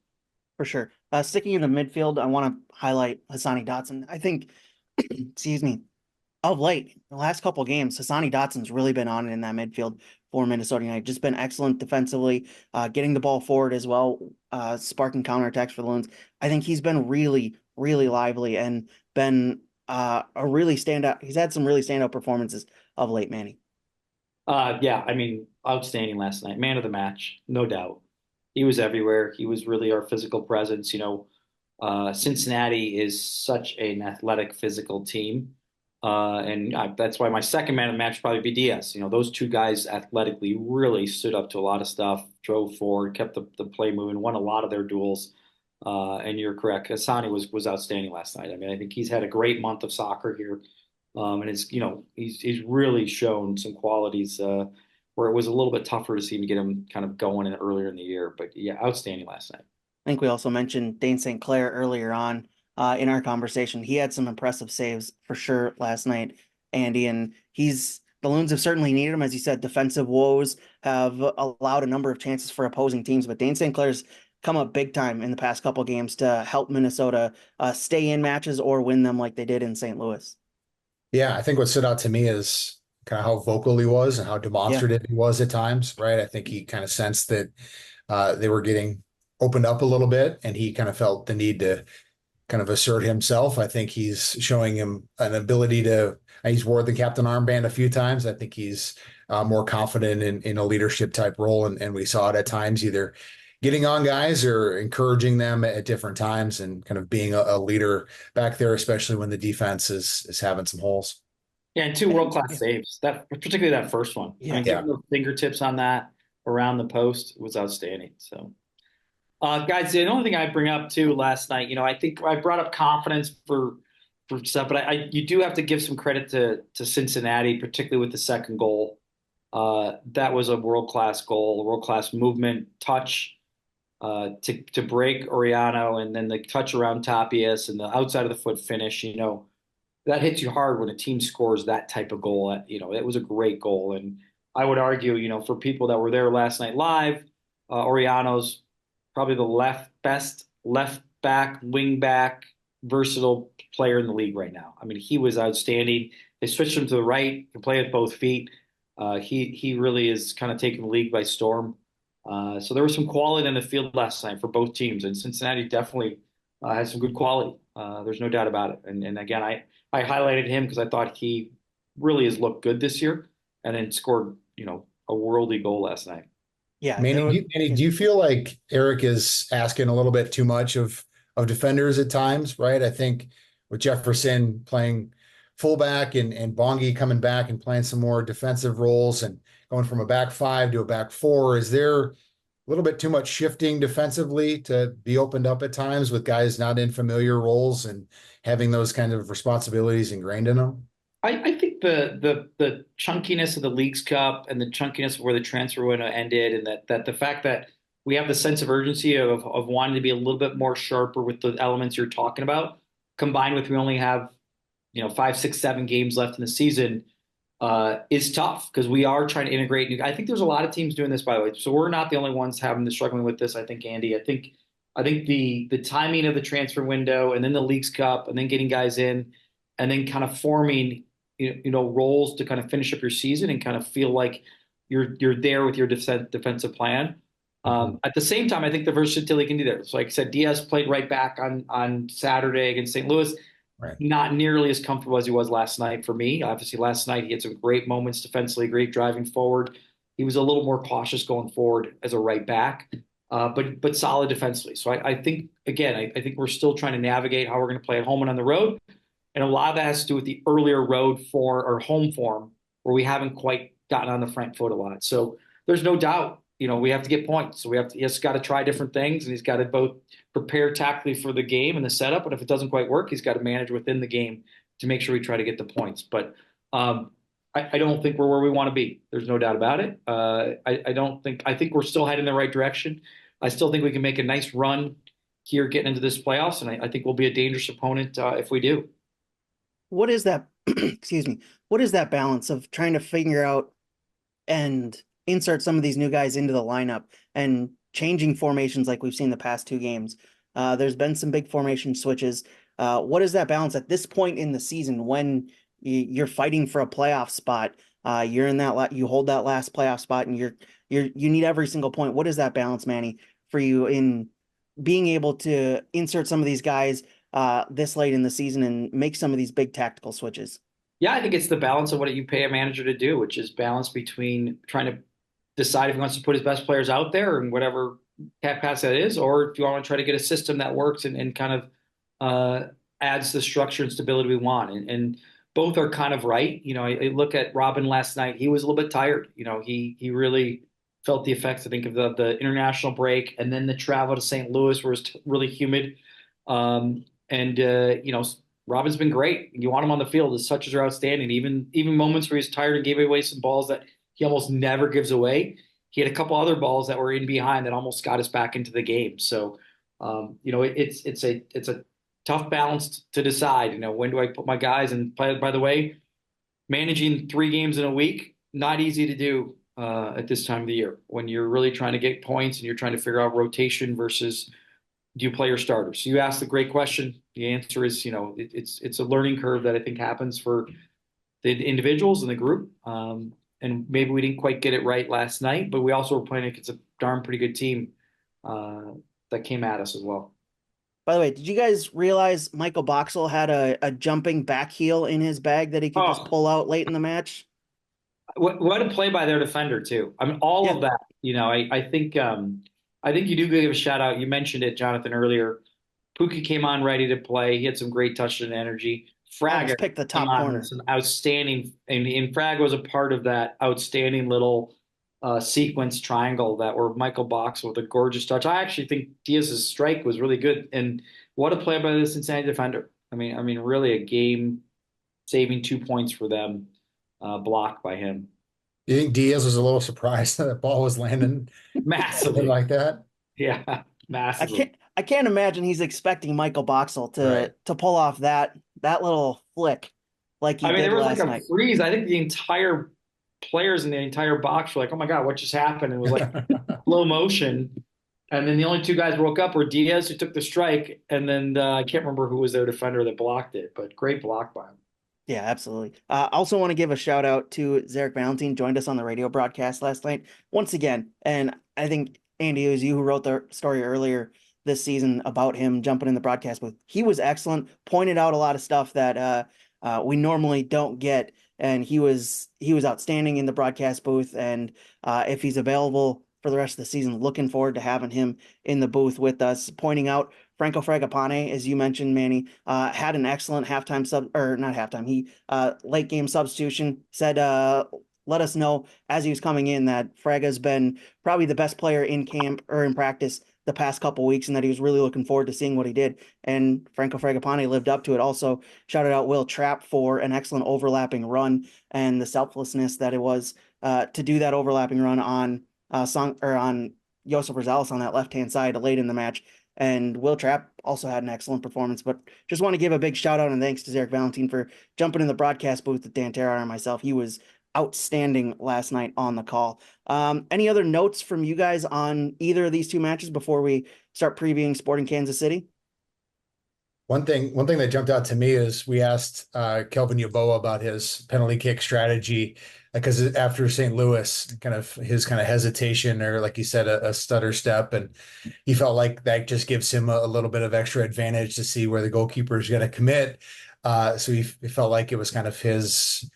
For sure. Sticking in the midfield, I want to highlight Hassani Dotson. I think, excuse me, of late, the last couple games, Hassani Dotson's really been on it in that midfield for Minnesota United. Just been excellent defensively, getting the ball forward as well, sparking counterattacks for the Loons. I think he's been really, really lively and been a really standout. He's had some really standout performances of late, Manny. Yeah, I mean, outstanding last night. Man of the match, no doubt. He was everywhere. He was really our physical presence. Cincinnati is such an athletic, physical team. That's why my second man of the match would probably be Diaz. Those two guys athletically really stood up to a lot of stuff, drove forward, kept the play moving, won a lot of their duels. And you're correct. Hassani was outstanding last night. I mean, I think he's had a great month of soccer here. And he's really shown some qualities where it was a little bit tougher to see him to get him kind of going earlier in the year. But yeah, outstanding last night. I think we also mentioned Dane St. Clair earlier on in our conversation. He had some impressive saves for sure last night, Andy, and the Loons have certainly needed him. As you said, defensive woes have allowed a number of chances for opposing teams, but Dane St. Clair's come up big time in the past couple games to help Minnesota stay in matches or win them like they did in St. Louis. Yeah, I think what stood out to me is kind of how vocal he was and how demonstrative he was at times, right? I think he kind of sensed that they were getting opened up a little bit, and he kind of felt the need to kind of assert himself. I think he's showing him an ability he's wore the captain armband a few times. I think he's more confident in a leadership type role. And we saw it at times, either getting on guys or encouraging them at different times and kind of being a leader back there, especially when the defense is having some holes. Yeah, and two world-class saves. Particularly that first one. Yeah. I mean, getting those fingertips on that around the post was outstanding. So, guys, the only thing I bring up too last night, I think I brought up confidence for stuff, but you do have to give some credit to Cincinnati, particularly with the second goal. That was a world-class goal, world-class movement, touch to break Oriano, and then the touch around Tapias and the outside of the foot finish. That hits you hard when a team scores that type of goal. It was a great goal. And I would argue, for people that were there last night live, Oriano's probably the best left back, wing back, versatile player in the league right now. I mean, he was outstanding. They switched him to the right, can play with both feet. He really is kind of taking the league by storm. So there was some quality in the field last night for both teams, and Cincinnati definitely has some good quality. There's no doubt about it. And again, I highlighted him because I thought he really has looked good this year, and then scored, a worldly goal last night. Yeah. Manny, do you feel like Eric is asking a little bit too much of defenders at times, right? I think with Jefferson playing fullback and Bongi coming back and playing some more defensive roles and going from a back five to a back four, is there a little bit too much shifting defensively to be opened up at times with guys not in familiar roles and having those kind of responsibilities ingrained in them? I think the chunkiness of the Leagues Cup and the chunkiness of where the transfer window ended, and that the fact that we have the sense of urgency of wanting to be a little bit more sharper with the elements you're talking about, combined with we only have 5, 6, 7 games left in the season, is tough because we are trying to integrate. I think there's a lot of teams doing this, by the way. So we're not the only ones struggling with this. I think, Andy. I think the timing of the transfer window and then the Leagues Cup and then getting guys in and then kind of forming roles to kind of finish up your season and kind of feel like you're there with your defensive plan. At the same time, I think the versatility can do that. So like I said, Diaz played right back on Saturday against St. Louis. Right. Not nearly as comfortable as he was last night for me. Obviously, last night he had some great moments defensively, great driving forward. He was a little more cautious going forward as a right back, but solid defensively. So I think, again, I think we're still trying to navigate how we're going to play at home and on the road. And a lot of that has to do with the earlier road form or home form where we haven't quite gotten on the front foot a lot. So there's no doubt, we have to get points. So he's got to try different things, and he's got to both prepare tactically for the game and the setup. And if it doesn't quite work, he's got to manage within the game to make sure we try to get the points. But I don't think we're where we want to be. There's no doubt about it. I think we're still heading in the right direction. I still think we can make a nice run here getting into this playoffs. And I think we'll be a dangerous opponent if we do. What is that? Excuse me. What is that balance of trying to figure out and insert some of these new guys into the lineup and changing formations like we've seen the past 2 games? There's been some big formation switches. What is that balance at this point in the season when you're fighting for a playoff spot. You're in that you hold that last playoff spot, and you need every single point. What is that balance, Manny, for you in being able to insert some of these guys this late in the season and make some of these big tactical switches? Yeah, I think it's the balance of what you pay a manager to do, which is balance between trying to decide if he wants to put his best players out there and whatever capacity that is, or if you want to try to get a system that works and kind of adds the structure and stability we want. And both are kind of right. I look at Robin last night. He was a little bit tired. He really felt the effects, I think, of the international break and then the travel to St. Louis where it's really humid. Robin's been great. You want him on the field. His touches are outstanding. Even moments where he's tired and gave away some balls that he almost never gives away. He had a couple other balls that were in behind that almost got us back into the game. So, it's a tough balance to decide. When do I put my guys? And by the way, managing 3 games in a week, not easy to do at this time of the year when you're really trying to get points and you're trying to figure out rotation versus do you play your starters? So you asked a great question. The answer is, it's a learning curve that I think happens for the individuals in the group. And maybe we didn't quite get it right last night, but we also were playing against a darn pretty good team that came at us as well. By the way, did you guys realize Michael Boxall had a jumping back heel in his bag that he could just pull out late in the match? What a play by their defender too. I mean, all of that. I think you do give a shout out. You mentioned it, Jonathan, earlier. Pookie came on ready to play. He had some great touch and energy. Fraga picked the top corner. Some outstanding, and Fraga was a part of that outstanding little sequence triangle that were Michael Box with a gorgeous touch. I actually think Diaz's strike was really good, and what a play by the Cincinnati defender. I mean, really a game-saving 2 points for them, blocked by him. You think Diaz was a little surprised that the ball was landing massively like that? Yeah, massively. I can't imagine he's expecting Michael Boxall to pull off that little flick like he did there was last like a night. freeze. I think the entire players in the entire box were like, "Oh my God, what just happened?" It was like slow motion. And then the only 2 guys woke up were Diaz, who took the strike, and then I can't remember who was their defender that blocked it, but great block by him. Yeah, absolutely. Also want to give a shout out to Zarek Valentine, joined us on the radio broadcast last night once again. And I think, Andy, it was you who wrote the story earlier this season about him jumping in the broadcast booth. He was excellent, pointed out a lot of stuff that we normally don't get. And he was outstanding in the broadcast booth. And if he's available for the rest of the season, looking forward to having him in the booth with us, pointing out Franco Fragapane, as you mentioned, Manny, had an excellent late game substitution. Said, let us know as he was coming in that Fraga's been probably the best player in camp or in practice the past couple weeks, and that he was really looking forward to seeing what he did. And Franco Fragapane lived up to it. Also shouted out Will Trapp for an excellent overlapping run and the selflessness that it was to do that overlapping run on on Josef Rosales on that left-hand side late in the match. And Will Trapp also had an excellent performance, but just want to give a big shout out and thanks to Zarek Valentine for jumping in the broadcast booth with Dan Terrar and myself. He was outstanding last night on the call. Any other notes from you guys on either of these 2 matches before we start previewing Sporting Kansas City? One thing that jumped out to me is we asked Kelvin Yeboah about his penalty kick strategy because after St. Louis, his hesitation or, like you said, a stutter step, and he felt like that just gives him a little bit of extra advantage to see where the goalkeeper is going to commit. So he felt like it was kind of his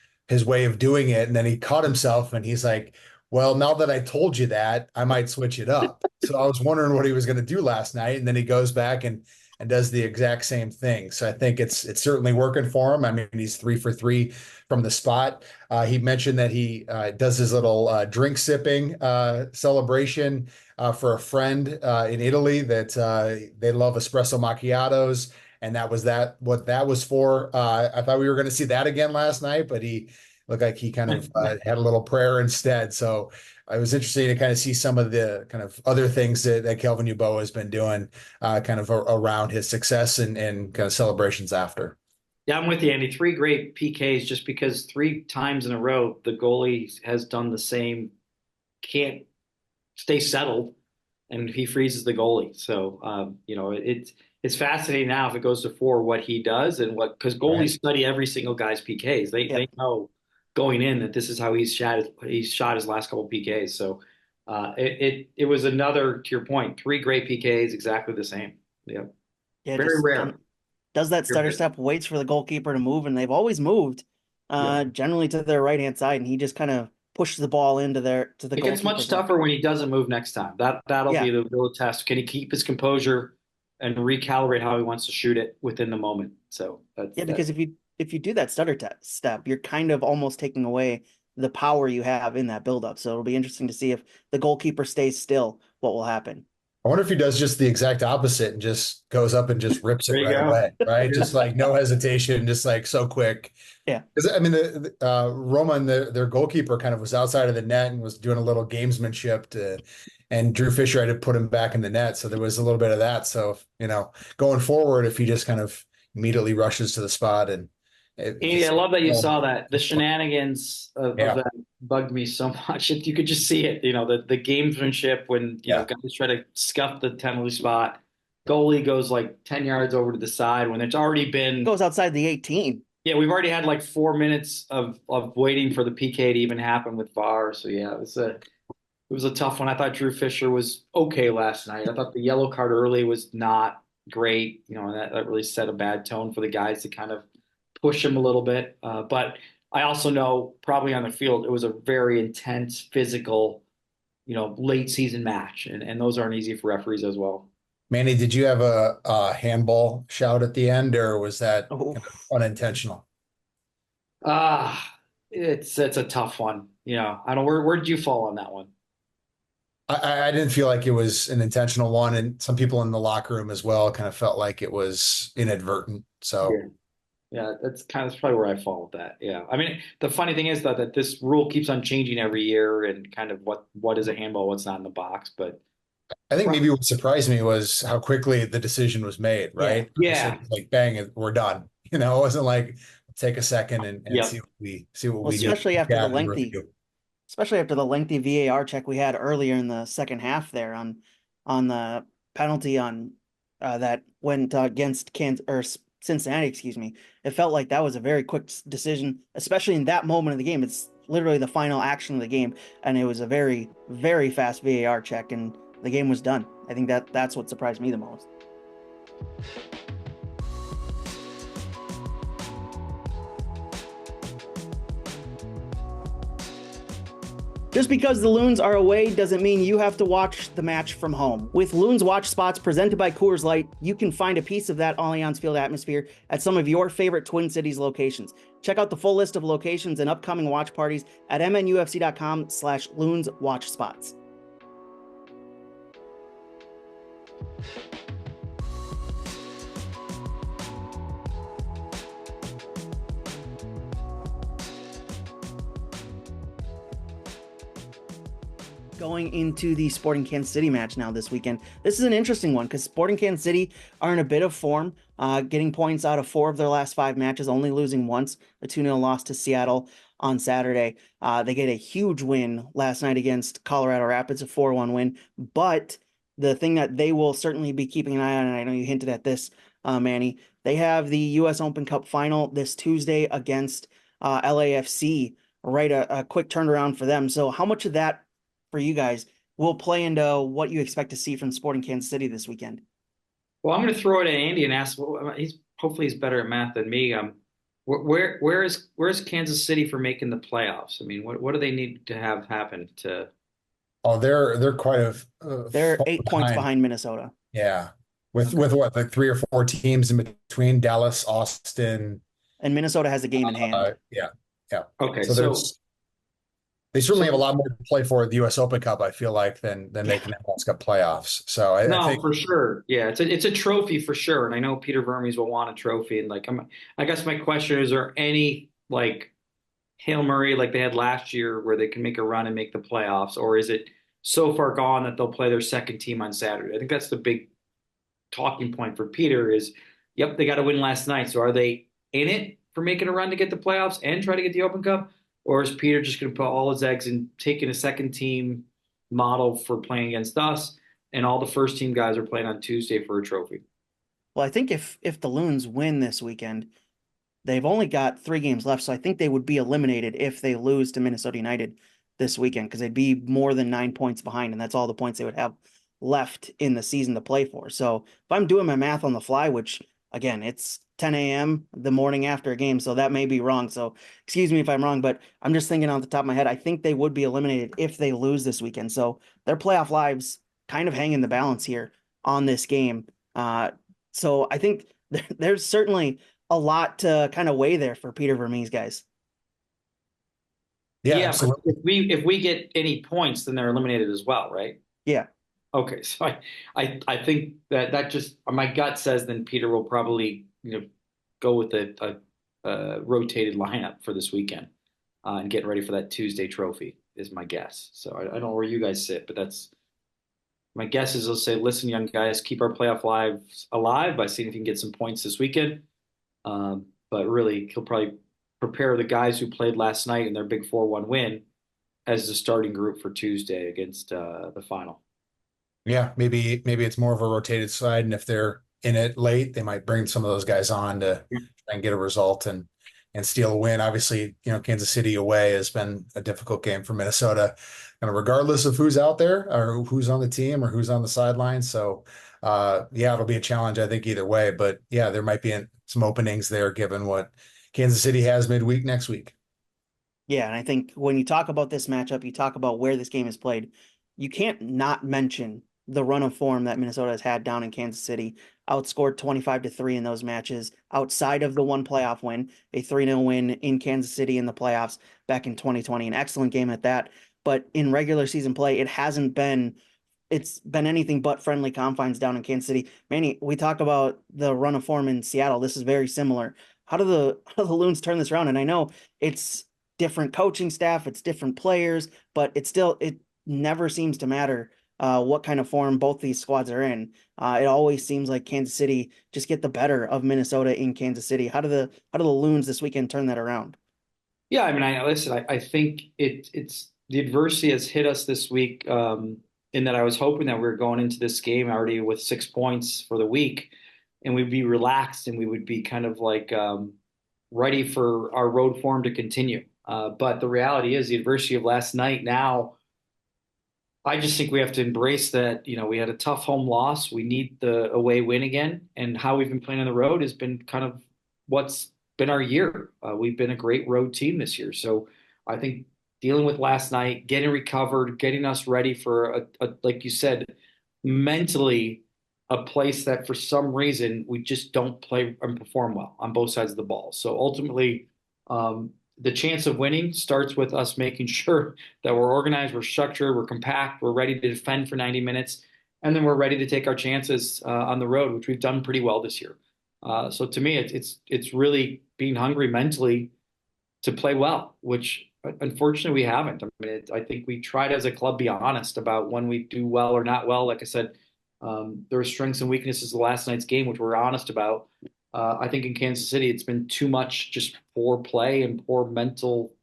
way of doing it, and then he caught himself, and he's like, "Well, now that I told you that, I might switch it up." So I was wondering what he was going to do last night, and then he goes back and does the exact same thing. So I think it's certainly working for him. I mean, he's 3 for 3 from the spot. He mentioned that he does his little drink sipping celebration for a friend in Italy that they love espresso macchiatos. And what that was for. I thought we were going to see that again last night, but he looked like he kind of had a little prayer instead. So it was interesting to kind of see some of the kind of other things that Kelvin Yeboah has been doing kind of around his success and kind of celebrations after. Yeah, I'm with you, Andy. 3 great PKs just because 3 times in a row the goalie has done the same, can't stay settled. and he freezes the goalie. So, it's fascinating now if it goes to 4, what he does and because goalies Right. study every single guy's PKs. They know going in that this is how he's shot his last couple PKs. So, it was another, to your point, 3 great PKs, exactly the same. Yeah. Yeah, Very just rare. does that Very stutter rare. step, waits for the goalkeeper to move, and they've always moved Yeah. generally to their right hand side, and he just kind of pushes the ball into the It gets much goalkeeper's net. tougher when he doesn't move next time. That'll Yeah, be the real test. Can he keep his composure and recalibrate how he wants to shoot it within the moment? So yeah, that. because if you do that step, you're kind of almost taking away the power you have in that buildup. So it'll be interesting to see if the goalkeeper stays still, what will happen. I wonder if he does just the exact opposite and just goes up and just rips it There you right go. away, right? Just like no hesitation, just like so quick. Yeah. Because I mean, Roman, their goalkeeper, kind of was outside of the net and was doing a little gamesmanship and Drew Fisher had to put him back in the net. So there was a little bit of that. So, going forward, if he just kind of immediately rushes to the spot and Andy, I love that you saw that. The shenanigans of yeah, that bugged me so much. You could just see it, the gamesmanship when, yeah, guys try to scuff the penalty spot. Goalie goes like 10 yards over to the side when it's already been. Goes outside the 18. Yeah, we've already had like 4 minutes of waiting for the PK to even happen with VAR. So yeah, it was a tough one. I thought Drew Fisher was okay last night. I thought the yellow card early was not great. That really set a bad tone for the guys to kind of push him a little bit. But I also know probably on the field it was a very intense, physical, late season match, and those aren't easy for referees as well. Manny, did you have a handball shout at the end, or was that Oh, kind of unintentional? It's a tough one. I don't. Where did you fall on that one? I didn't feel like it was an intentional one, and some people in the locker room as well kind of felt like it was inadvertent. Yeah. So Yeah, that's probably where I fall with that. Yeah. I mean, the funny thing is though that this rule keeps on changing every year and kind of what is a handball, what's not in the box. But I think maybe what surprised me was how quickly the decision was made, yeah. right? So yeah. like bang, we're done. It wasn't like take a second and see Yep. what Well, we do. Yeah, and review. especially after the lengthy VAR check we had earlier in the second half there on the penalty on that went against Cincinnati, excuse me. It felt like that was a very quick decision, especially in that moment of the game. It's literally the final action of the game, and it was a very, very fast VAR check, and the game was done. I think that's what surprised me the most. Just because the Loons are away doesn't mean you have to watch the match from home. With Loons Watch Spots presented by Coors Light, you can find a piece of that Allianz Field atmosphere at some of your favorite Twin Cities locations. Check out the full list of locations and upcoming watch parties at MNUFC.com/Loons Watch Spots. Going into the Sporting Kansas City match now this weekend. This is an interesting one because Sporting Kansas City are in a bit of form, getting points out of 4 of their last 5 matches, only losing once, a 2-0 loss to Seattle on Saturday. They get a huge win last night against Colorado Rapids, a 4-1 win. But the thing that they will certainly be keeping an eye on, and I know you hinted at this, Manny, they have the U.S. Open Cup final this Tuesday against LAFC, right? A quick turnaround for them. So how much of that for you guys will play into what you expect to see from Sporting Kansas City this weekend? Well, I'm going to throw it at Andy and ask. Well, hopefully he's better at math than me. Where's Kansas City for making the playoffs? I mean, what do they need to have happen to? Oh, they're quite They're far 8 points behind Minnesota. Yeah, with Okay. what, like 3 or 4 teams in between Dallas, Austin. And Minnesota has a game in hand. Yeah, yeah. Okay, So they certainly have a lot more to play for at the U.S. Open Cup, I feel like, than making the MLS Cup playoffs. So I no, think, for sure. Yeah, it's a trophy for sure, and I know Peter Vermes will want a trophy. And I guess my question is: there any like Hail Mary like they had last year where they can make a run and make the playoffs, or is it so far gone that they'll play their second team on Saturday? I think that's the big talking point for Peter is, yep, they got to win last night. So are they in it for making a run to get the playoffs and try to get the Open Cup? Or is Peter just going to put all his eggs in taking a second team model for playing against us? and all the first team guys are playing on Tuesday for a trophy. Well, I think if the Loons win this weekend, they've only got 3 games left, so I think they would be eliminated if they lose to Minnesota United this weekend because they'd be more than 9 points behind, and that's all the points they would have left in the season to play for. So if I'm doing my math on the fly, which again, it's 10 a.m. the morning after a game, so that may be wrong. So excuse me if I'm wrong, but I'm just thinking off the top of my head, I think they would be eliminated if they lose this weekend. So their playoff lives kind of hang in the balance here on this game. So I think there's certainly a lot to kind of weigh there for Peter Vermes, guys. Yeah, Yeah, but absolutely. if we get any points, then they're eliminated as well, right? Yeah. Okay, so I think that just my gut says then Peter will probably go with a rotated lineup for this weekend and getting ready for that Tuesday trophy is my guess. So I don't know where you guys sit, but that's my guess is they'll say, listen, young guys, keep our playoff lives alive by seeing if you can get some points this weekend. But really, he'll probably prepare the guys who played last night in their big 4-1 win as the starting group for Tuesday against the final. Yeah, maybe it's more of a rotated side, and if they're in it late, they might bring some of those guys on to try and get a result and steal a win. Obviously, Kansas City away has been a difficult game for Minnesota, kind of regardless of who's out there or who's on the team or who's on the sideline. So, yeah, it'll be a challenge, I think, either way. But yeah, there might be some openings there given what Kansas City has midweek next week. Yeah, and I think when you talk about this matchup, you talk about where this game is played, you can't not mention the run of form that Minnesota has had down in Kansas City. Outscored 25-3 in those matches outside of the one playoff win, a 3-0 win in Kansas City in the playoffs back in 2020. An excellent game at that. But in regular season play, it's been anything but friendly confines down in Kansas City. Manny, we talk about the run of form in Seattle. This is very similar. How do the Loons turn this around? And I know it's different coaching staff, it's different players, but it never seems to matter what kind of form both these squads are in. It always seems like Kansas City just get the better of Minnesota in Kansas City. How do the Loons this weekend turn that around? Yeah, I mean, I think it's the adversity has hit us this week. In that I was hoping that we were going into this game already with 6 points for the week, and we'd be relaxed and we would be kind of like ready for our road form to continue. But the reality is the adversity of last night. Now, I just think we have to embrace that. We had a tough home loss. We need the away win again, and how we've been playing on the road has been kind of what's been our year. We've been a great road team this year, so I think dealing with last night, getting recovered, getting us ready for like you said, mentally a place that for some reason we just don't play and perform well on both sides of the ball. So ultimately, the chance of winning starts with us making sure that we're organized, we're structured, we're compact, we're ready to defend for 90 minutes, and then we're ready to take our chances on the road, which we've done pretty well this year. So to me, it's really being hungry mentally to play well, which unfortunately we haven't. I mean, I think we tried as a club be honest about when we do well or not well. Like I said, there were strengths and weaknesses of last night's game, which we're honest about. I think in Kansas City, it's been too much just poor play and poor mental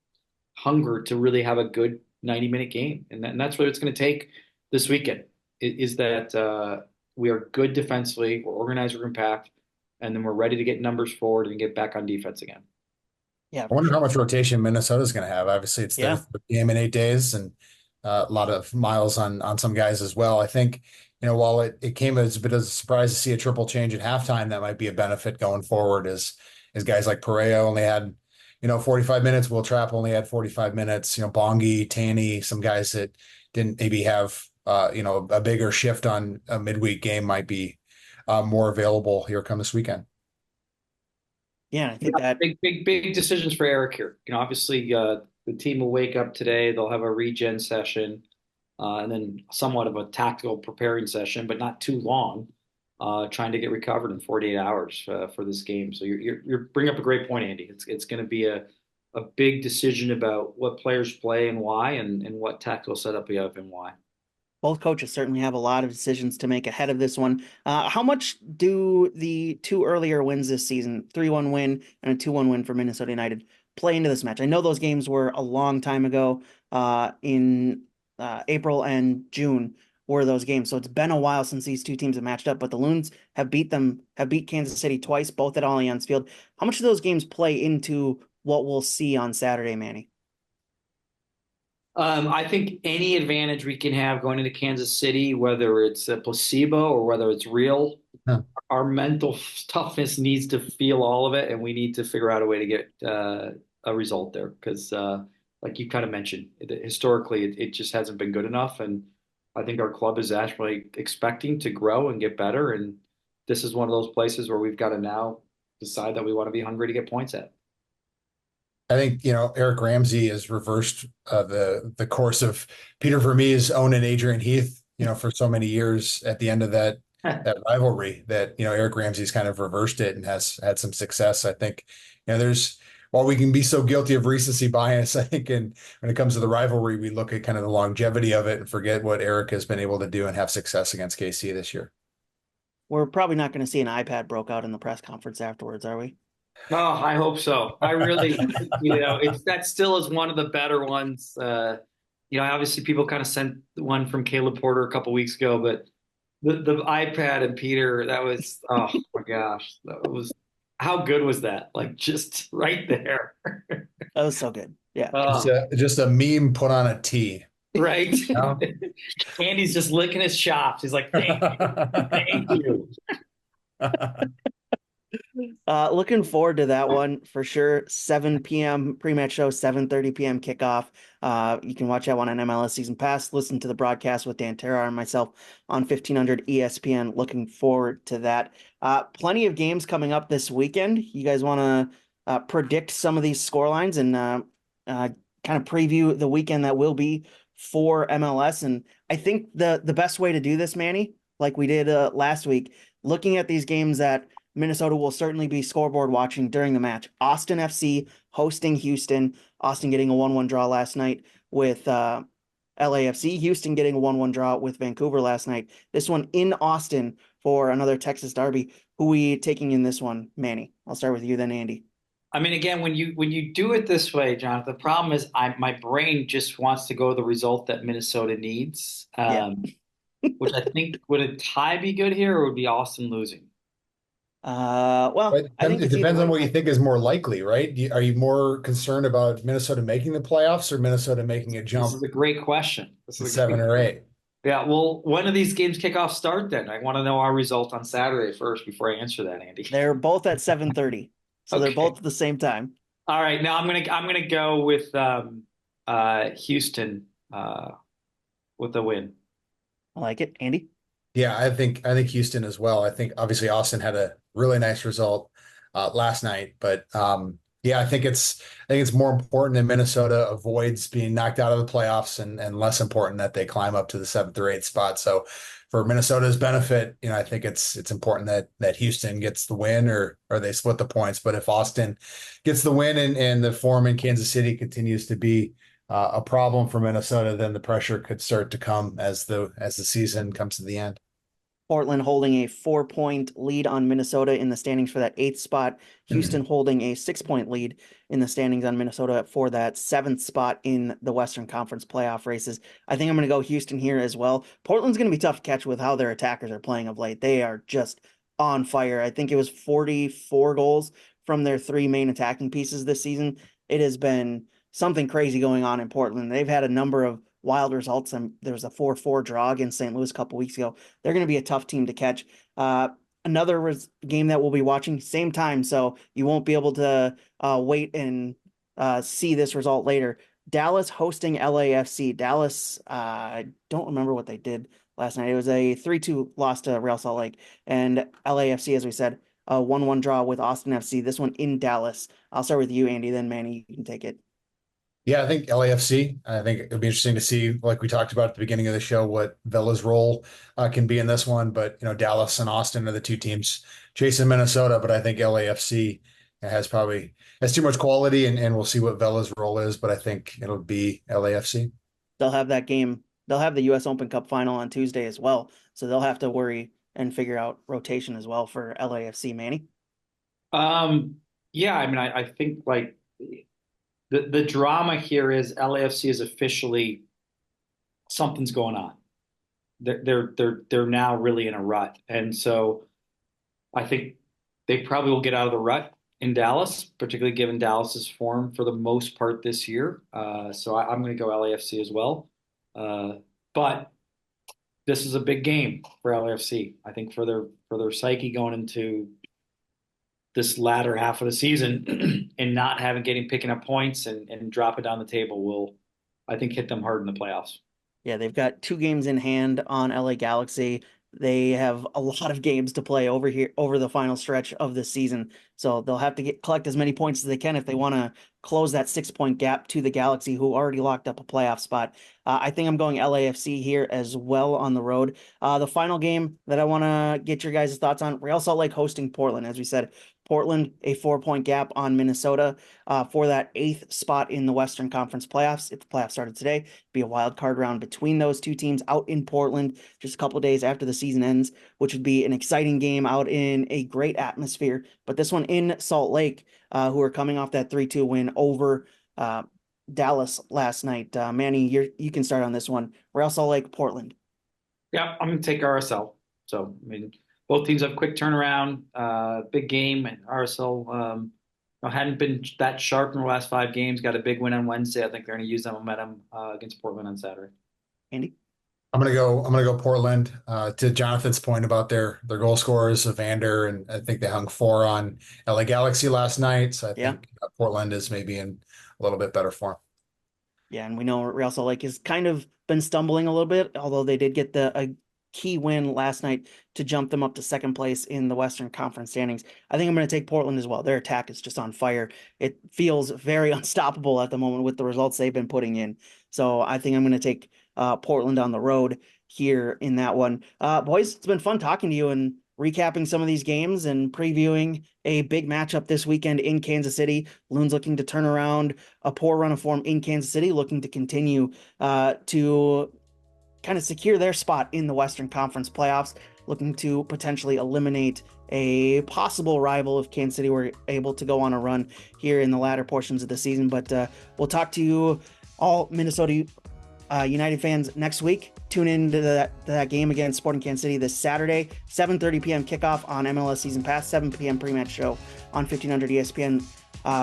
hunger to really have a good 90-minute game. And that's what it's going to take this weekend is that we are good defensively, we're organized, we're compact, and then we're ready to get numbers forward and get back on defense again. Yeah, I for wonder how sure. much rotation Minnesota's going to have. Obviously, it's their Yeah. third game in 8 days, and a lot of miles on some guys as well. I think, while it came as a bit of a surprise to see a triple change at halftime, that might be a benefit going forward as guys like Pereira only had, 45 minutes. Will Trapp only had 45 minutes. Bongi, Tanny, some guys that didn't maybe have, a bigger shift on a midweek game might be more available here come this weekend. Yeah, I Yeah, think that big decisions for Eric here. Obviously, the team will wake up today. They'll have a regen session, and then somewhat of a tactical preparing session, but not too long, trying to get recovered in 48 hours for this game. So you're bring up a great point, Andy. It's going to be a big decision about what players play and why, and what tactical setup we have and why. both coaches certainly have a lot of decisions to make ahead of this one. How much do the two earlier wins this season, 3-1 win and a 2-1 win for Minnesota United, play into this match? I know those games were a long time ago in April and June were those games. So it's been a while since these two teams have matched up, but the Loons have beat Kansas City twice, both at Allianz Field. How much do those games play into what we'll see on Saturday, Manny? I think any advantage we can have going into Kansas City, whether it's a placebo or whether it's real, our mental toughness needs to feel all of it, and we need to figure out a way to get a result there because, like you kind of mentioned, historically it just hasn't been good enough, and I think our club is actually expecting to grow and get better, and this is one of those places where we've got to now decide that we want to be hungry to get points at. I think, Eric Ramsey has reversed the course of Peter Vermeer's own and Adrian Heath, for so many years at the end of that rivalry that, Eric Ramsey's kind of reversed it and has had some success. I think, while we can be so guilty of recency bias, I think when it comes to the rivalry, we look at kind of the longevity of it and forget what Eric has been able to do and have success against KC this year. We're probably not going to see an iPad broke out in the press conference afterwards, are we? Oh, I hope so. I really, that still is one of the better ones. Obviously people kind of sent one from Caleb Porter a couple weeks ago, but the iPad and Peter, that was, oh my gosh, how good was that? Like just right there. That was so good. Yeah. Just a meme put on a tee. Right. Andy's just licking his chops. He's like, thank you. Looking forward to that one for sure. 7 p.m. pre-match show, 7:30 p.m. kickoff. You can watch that one on MLS Season Pass. Listen to the broadcast with Dan Terra and myself on 1500 ESPN. Looking forward to that. Plenty of games coming up this weekend. You guys want to predict some of these scorelines and kind of preview the weekend that will be for MLS? And I think the best way to do this, Manny, like we did last week, looking at these games that Minnesota will certainly be scoreboard watching during the match. Austin FC hosting Houston. Austin getting a 1-1 draw last night with LAFC. Houston getting a 1-1 draw with Vancouver last night. This one in Austin for another Texas derby. Who we taking in this one, Manny? I'll start with you, then Andy. I mean, again, when you do it this way, Jonathan, the problem is my brain just wants to go the result that Minnesota needs. Which I think, would a tie be good here, or would be Austin losing? Well, I think it depends on what you think is more likely, right? Are you more concerned about Minnesota making the playoffs or Minnesota making a jump? This is a great question. This is 7 or 8. Yeah, well, when do these games kick off start then? I want to know our result on Saturday first before I answer that, Andy. They're both at 7:30, so they're both at the same time. All right, now I'm gonna go with Houston with the win. I like it, Andy. Yeah, I think Houston as well. I think obviously Austin had a really nice result last night, but yeah, I think it's more important that Minnesota avoids being knocked out of the playoffs and less important that they climb up to the 7th or 8th spot. So for Minnesota's benefit, I think it's important that Houston gets the win or they split the points. But if Austin gets the win and the form in Kansas City continues to be a problem for Minnesota, then the pressure could start to come as the season comes to the end. Portland holding a 4-point lead on Minnesota in the standings for that 8th spot. Houston holding a 6-point lead in the standings on Minnesota for that 7th spot in the Western Conference playoff races. I think I'm going to go Houston here as well. Portland's going to be tough to catch with how their attackers are playing of late. They are just on fire. I think it was 44 goals from their 3 main attacking pieces this season. It has been something crazy going on in Portland. They've had a number of wild results, and there was a 4-4 draw against St. Louis a couple weeks ago. They're going to be a tough team to catch. Another game that we'll be watching same time, so you won't be able to wait and see this result later. Dallas hosting LAFC. Dallas, I don't remember what they did last night. It was a 3-2 loss to Real Salt Lake, and LAFC, as we said, a 1-1 draw with Austin FC. This one in Dallas. I'll start with you, Andy, then Manny, you can take it. Yeah, I think LAFC. I think it'd be interesting to see, like we talked about at the beginning of the show, what Vela's role can be in this one. But Dallas and Austin are the 2 teams chasing Minnesota. But I think LAFC has too much quality, and we'll see what Vela's role is. But I think it'll be LAFC. They'll have that game. They'll have the U.S. Open Cup final on Tuesday as well, so they'll have to worry and figure out rotation as well for LAFC. Manny. Yeah, I mean, I think like. The drama here is LAFC is officially something's going on. they're now really in a rut. And so I think they probably will get out of the rut in Dallas, particularly given Dallas's form for the most part this year. So I'm going to go LAFC as well. But this is a big game for LAFC. I think for their psyche going into this latter half of the season and not picking up points and dropping down the table will, I think, hit them hard in the playoffs. Yeah, they've got 2 games in hand on LA Galaxy. They have a lot of games to play over the final stretch of the season. So they'll have to collect as many points as they can if they want to close that 6-point gap to the Galaxy, who already locked up a playoff spot. I think I'm going LAFC here as well on the road. The final game that I want to get your guys' thoughts on, Real Salt Lake hosting Portland. As we said, Portland, a 4-point gap on Minnesota for that 8th spot in the Western Conference playoffs. If the playoffs started today, be a wild card round between those two teams out in Portland just a couple of days after the season ends, which would be an exciting game out in a great atmosphere. But this one in Salt Lake, who are coming off that 3-2 win over Dallas last night. Manny, you can start on this one. Real Salt Lake, Portland. Yeah, I'm going to take RSL. So, I mean, both teams have quick turnaround, big game, and RSL hadn't been that sharp in the last 5 games. Got a big win on Wednesday. I think they're going to use that momentum against Portland on Saturday. Andy? I'm gonna go Portland. To Jonathan's point about their goal scorers, Evander, and I think they hung 4 on LA Galaxy last night. So I think Portland is maybe in a little bit better form. Yeah, and we know Real Salt Lake has kind of been stumbling a little bit, although they did get a key win last night to jump them up to 2nd place in the Western Conference standings. I think I'm going to take Portland as well. Their attack is just on fire. It feels very unstoppable at the moment with the results they've been putting in. So I think I'm going to take Portland on the road here in that one. Boys, it's been fun talking to you and recapping some of these games and previewing a big matchup this weekend in Kansas City. Loons looking to turn around a poor run of form in Kansas City, looking to continue to kind of secure their spot in the Western Conference playoffs, looking to potentially eliminate a possible rival if Kansas City were able to go on a run here in the latter portions of the season. But we'll talk to you all Minnesota United fans next week. Tune in to that game against Sporting Kansas City this Saturday, 7:30 p.m. kickoff on MLS Season Pass, 7 p.m. pre-match show on 1500 ESPN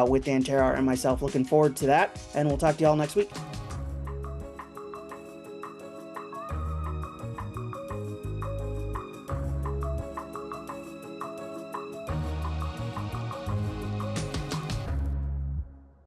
with Dan Terrar and myself. Looking forward to that, and we'll talk to you all next week.